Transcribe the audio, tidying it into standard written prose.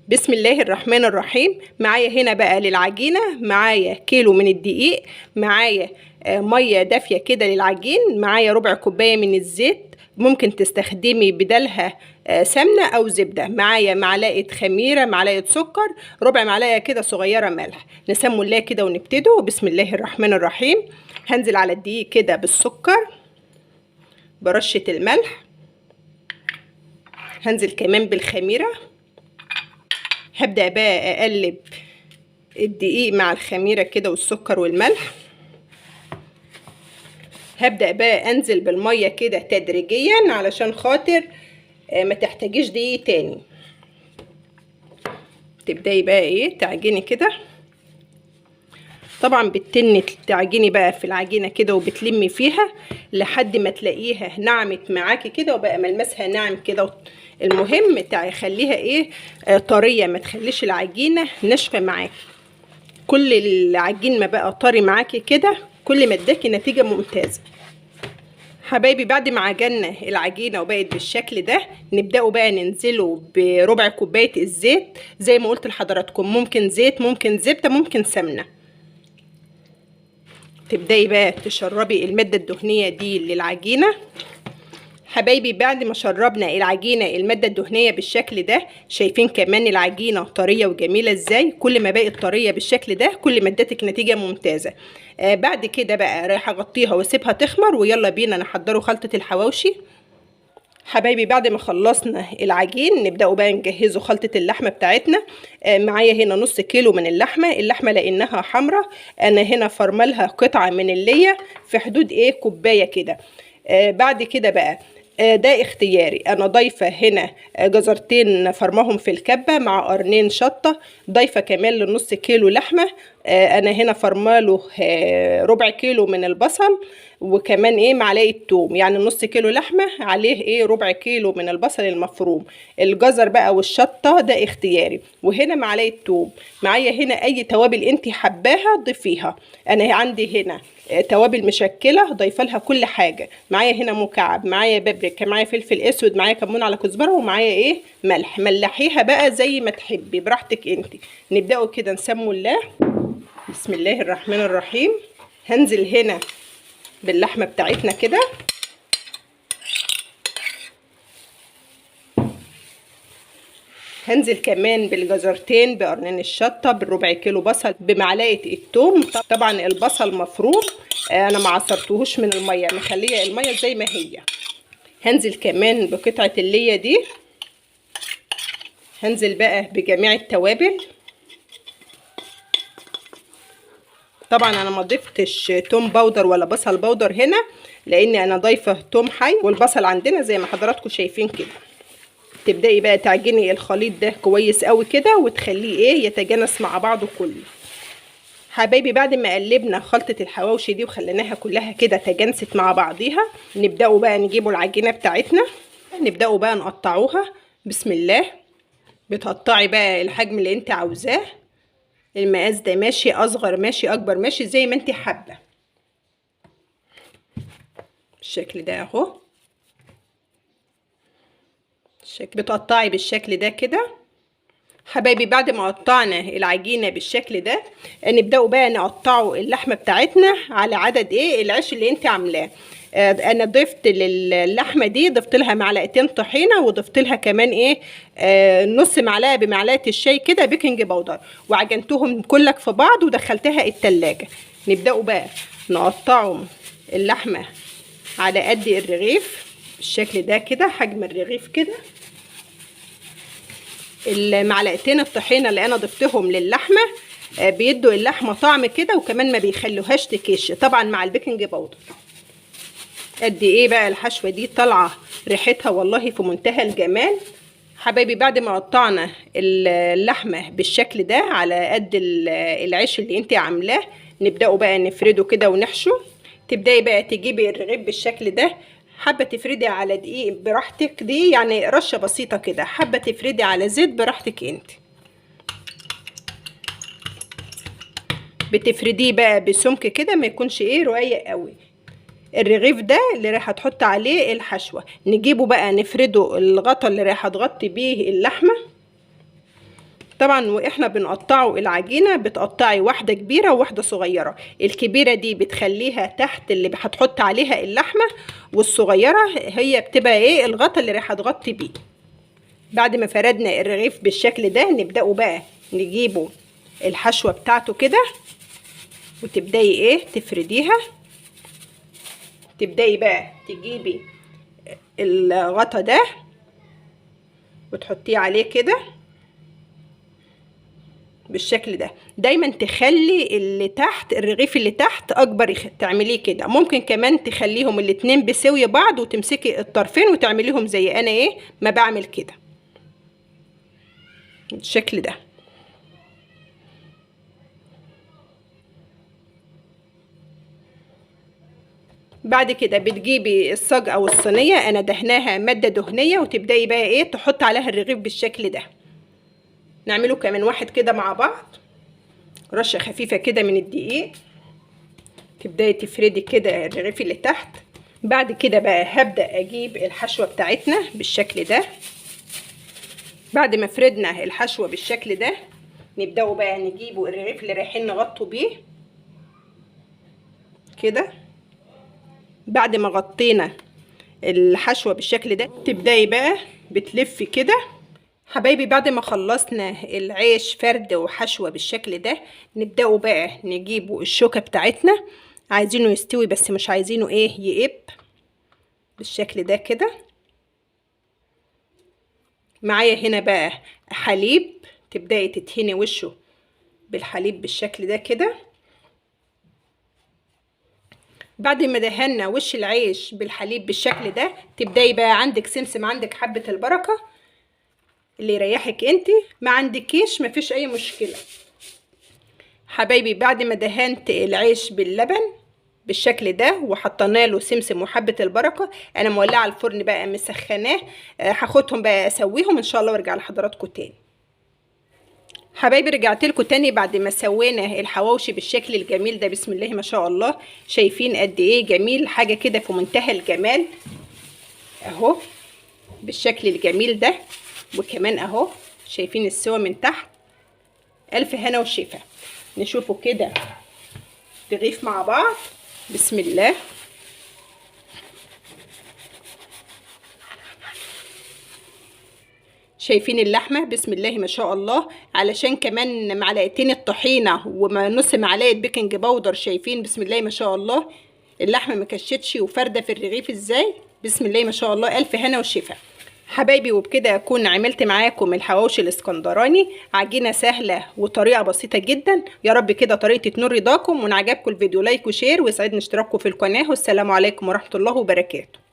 بسم الله الرحمن الرحيم. معايا هنا بقى للعجينة، معايا كيلو من الدقيق، معايا مية دافية كده للعجين، معايا ربع كوباية من الزيت، ممكن تستخدمي بدلها سمنة أو زبدة، معايا معلقة خميرة، معلقة سكر، ربع معلقة كده صغيرة ملح. نسموا الله كده ونبتدوا. بسم الله الرحمن الرحيم. هنزل على الدقيق كده بالسكر برشة الملح، هنزل كمان بالخميرة. هبدأ بقى أقلب الدقيق مع الخميرة كده والسكر والملح. هبدأ بقى أنزل بالمية كده تدريجيا علشان خاطر ما تحتاجيش دقيق تاني. تبدأي بقى ايه تعجني كده، طبعا بتني تعجني بقى في العجينة كده وبتلمي فيها لحد ما تلاقيها نعمت معاكي كده وبقى ملمسها ناعم كده. المهم خليها ايه طرية، ما تخليش العجينة ناشفة معاكي. كل العجين ما بقى طري معاكي كده كل ما اداكي نتيجة ممتازة. حبايبي بعد ما عجنا العجينة وبقت بالشكل ده، نبدأوا بقى ننزله بربع كوباية الزيت زي ما قلت لحضراتكم، ممكن زيت، ممكن زبدة، ممكن سمنة. تبدأي بقى تشربي المادة الدهنية دي للعجينة. حبايبي بعد ما شربنا العجينة المادة الدهنية بالشكل ده، شايفين كمان العجينة طرية وجميلة ازاي؟ كل ما بقت طرية بالشكل ده كل ما ادتك نتيجة ممتازة. بعد كده بقى رايحة اغطيها واسيبها تخمر، ويلا بينا نحضروا خلطة الحواوشي. حبايبي بعد ما خلصنا العجين نبدأوا بقى نجهزوا خلطة اللحمة بتاعتنا. معايا هنا نص كيلو من اللحمة لأنها حمرة، أنا هنا فرملها قطعة من اللية في حدود كوباية كده. بعد كده بقى ده اختياري، انا ضايفه هنا جزرتين فرمهم في الكبه مع قرنين شطه، ضايفه كمان لنص كيلو لحمه. انا هنا فرماله ربع كيلو من البصل، وكمان معلقه توم، يعني نص كيلو لحمه عليه ربع كيلو من البصل المفروم. الجزر بقى والشطه ده اختياري، وهنا معلقه توم. معايا هنا اي توابل انت حباها ضيفيها. انا عندي هنا توابل مشكله ضايفه لها كل حاجه. معايا هنا مكعب، معايا بابريكا، معايا فلفل اسود، معايا كمون على كزبره، ومعايا ملح. ملحيها بقى زي ما تحبي براحتك انت. نبداوا كده نسموا الله. بسم الله الرحمن الرحيم. هنزل هنا باللحمه بتاعتنا كده، هنزل كمان بالجزرتين، بقرنين الشطه، بالربع كيلو بصل، بمعلقه الثوم. طبعا البصل مفروم، انا ما عصرتهوش من الميه، مخليه الميه زي ما هي. هنزل كمان بقطعه الليه دي. هنزل بقى بجميع التوابل. طبعا انا ما ضفتش توم باودر ولا بصل باودر هنا، لان انا ضايفه توم حي والبصل عندنا زي ما حضراتكم شايفين كده. تبدأي بقى تعجني الخليط ده كويس قوي كده وتخليه يتجانس مع بعضه كله. حبايبي بعد ما قلبنا خلطة الحواوشي دي وخليناها كلها كده تجانست مع بعضيها، نبدأوا بقى نجيبوا العجينة بتاعتنا، نبدأوا بقى نقطعوها. بسم الله. بتقطعي بقى الحجم اللي انت عاوزاه، المقاس ده ماشي، اصغر ماشي، اكبر ماشي، زي ما انت حابة. بالشكل ده اهو، بتقطعي بالشكل ده كده. حبايبي بعد ما قطعنا العجينه بالشكل ده، نبداوا بقى نقطعوا اللحمه بتاعتنا على عدد العيش اللي انت عاملاه. انا ضفت للحمه دي، ضفت لها معلقتين طحينه، وضفت لها كمان نص معلقه بمعلقه الشاي كده بيكنج باودر، وعجنتهم كلك في بعض ودخلتها التلاجة. نبداوا بقى نقطعوا اللحمه على قد الرغيف بالشكل ده كده، حجم الرغيف كده. المعلقتين الطحينه اللي انا ضفتهم للحمه بيدوا اللحمه طعم كده، وكمان ما بيخلوهاش تكش، طبعا مع البيكنج باودر. قد ايه بقى الحشوه دي طالعه ريحتها والله في منتهى الجمال. حبايبي بعد ما قطعنا اللحمه بالشكل ده على قد العيش اللي انت عاملاه، نبداوا بقى نفرده كده ونحشو. تبداي بقى تجيبي الرغيف بالشكل ده، حابه تفردي على دقيق براحتك، دي يعني رشه بسيطه كده، حابه تفردي على زيت براحتك انت. بتفرديه بقى بسمك كده، ما يكونش رقيق قوي. الرغيف ده اللي راح تحط عليه الحشوه، نجيبه بقى نفرده الغطا اللي راح تغطي بيه اللحمه. طبعا واحنا بنقطعه العجينه بتقطعي واحده كبيره وواحده صغيره. الكبيره دي بتخليها تحت اللي هتحط عليها اللحمه، والصغيره هي بتبقى ايه الغطا اللي راح تغطي بيه. بعد ما فردنا الرغيف بالشكل ده نبداوا بقى نجيبوا الحشوه بتاعته كده، وتبداي ايه تفرديها. تبداي بقى تجيبي الغطا ده وتحطيه عليه كده بالشكل ده. دايما تخلي اللي تحت الرغيف اللي تحت اكبر، تعمليه كده. ممكن كمان تخليهم الاتنين بسوي بعض وتمسكي الطرفين وتعمليهم زي انا ايه ما بعمل كده بالشكل ده. بعد كده بتجيبي الصاج او الصينيه، انا دهناها ماده دهنيه، وتبداي بقى ايه تحط عليها الرغيف بالشكل ده. نعمله كمان واحد كده مع بعض، رشه خفيفه كده من الدقيق. تبداي تفردي كده الرغيف اللي تحت. بعد كده بقى هبدا اجيب الحشوه بتاعتنا بالشكل ده. بعد ما فردنا الحشوه بالشكل ده نبداوا بقى نجيبوا الرغيف اللي رايحين نغطوا بيه كده. بعد ما غطينا الحشوه بالشكل ده تبداي بقى بتلفي كده حبايبي. بعد ما خلصنا العيش فرد وحشوه بالشكل ده نبداوا بقى نجيبوا الشوكه بتاعتنا. عايزينه يستوي بس مش عايزينه ايه يقب بالشكل ده كده. معايا هنا بقى حليب، تبداي تدهني وشه بالحليب بالشكل ده كده. بعد ما دهنا وش العيش بالحليب بالشكل ده تبداي بقى عندك سمسم، عندك حبة البركة اللي يريحك انت، ما عندكيش مفيش اي مشكلة حبايبي. بعد ما دهنت العيش باللبن بالشكل ده وحطينا له سمسم وحبة البركة، انا مولعه الفرن بقى مسخناه. هاخدهم بقى اسويهم ان شاء الله وارجع لحضراتكم تاني حبايبي. رجعت لكم تاني بعد ما سوينا الحواوشي بالشكل الجميل ده. بسم الله ما شاء الله، شايفين قد ايه جميل، حاجه كده في منتهى الجمال اهو بالشكل الجميل ده. وكمان اهو شايفين السوا من تحت. الف هنا وشفا. نشوفوا كده رغيف مع بعض. بسم الله. شايفين اللحمه بسم الله ما شاء الله، علشان كمان معلقتين الطحينه ونص معلقه بيكنج باودر. شايفين بسم الله ما شاء الله اللحمه ما كشتش وفارده في الرغيف ازاي. بسم الله ما شاء الله، الف هنا وشفا حبايبي. وبكده اكون عملت معاكم الحواوشي الاسكندراني. عجينه سهله وطريقه بسيطه جدا. يا رب كده طريقتي تنور رضاكم، وان عجبكم الفيديو لايك وشير، ويسعدني اشتراككم في القناه. والسلام عليكم ورحمه الله وبركاته.